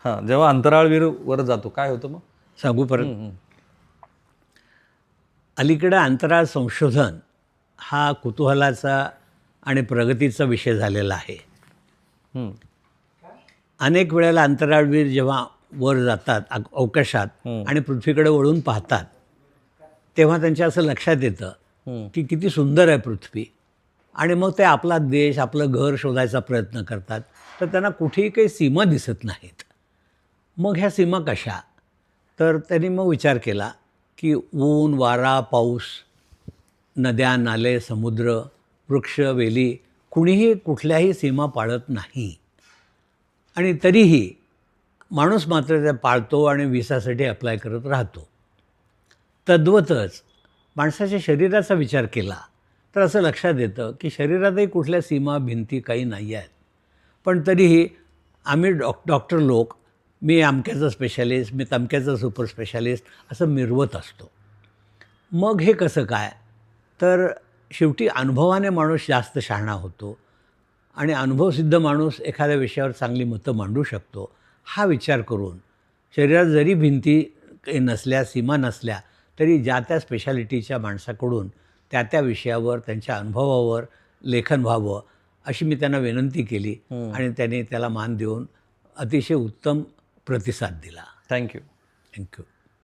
हां, जेव्हा अंतराळवीरवर जातो काय होतं मग? सांगू परत. अलीकडे अंतराळ संशोधन हा कुतूहलाचा आणि प्रगतीचा विषय झालेला आहे. अनेक वेळेला अंतराळवीर जेव्हा वर जातात अवकाशात आणि पृथ्वीकडे वळून पाहतात, तेव्हा त्यांच्या असं लक्षात येतं की किती सुंदर आहे पृथ्वी. आणि मग ते आपला देश, आपलं घर शोधायचा प्रयत्न करतात. तर त्यांना कुठेही काही सीमा दिसत नाहीत. मग ह्या सीमा कशा? तर त्यांनी मग विचार केला की ऊन, वारा, पाऊस, नद्या, नाले, समुद्र, वृक्ष, वेली कुणीही कुठल्याही सीमा पाळत नाही. आणि तरीही माणूस मात्र त्या पाळतो आणि विसासाठी अप्लाय करत राहतो. तद्वतच माणसाच्या शरीराचा विचार केला तर असं लक्षात येतं की शरीरातही कुठल्या सीमा, भिंती काही नाही आहेत. पण तरीही आम्ही डॉक्टर लोक, मी अमक्याचा स्पेशालिस्ट, मी तमक्याचा सुपर स्पेशालिस्ट असं मिरवत असतो. मग हे कसं काय? तर शेवटी अनुभवाने माणूस जास्त शहाणा होतो आणि अनुभवसिद्ध माणूस एखाद्या विषयावर चांगली मतं मांडू शकतो. हा विचार करून शरीरात जरी भिंती नसल्या, सीमा नसल्या, तरी ज्या त्या स्पेशालिटीच्या माणसाकडून त्या त्या विषयावर, त्यांच्या अनुभवावर लेखन व्हावं अशी मी त्यांना विनंती केली आणि त्यांनी त्याला मान देऊन अतिशय उत्तम प्रतिसाद दिला. थँक्यू. थँक्यू.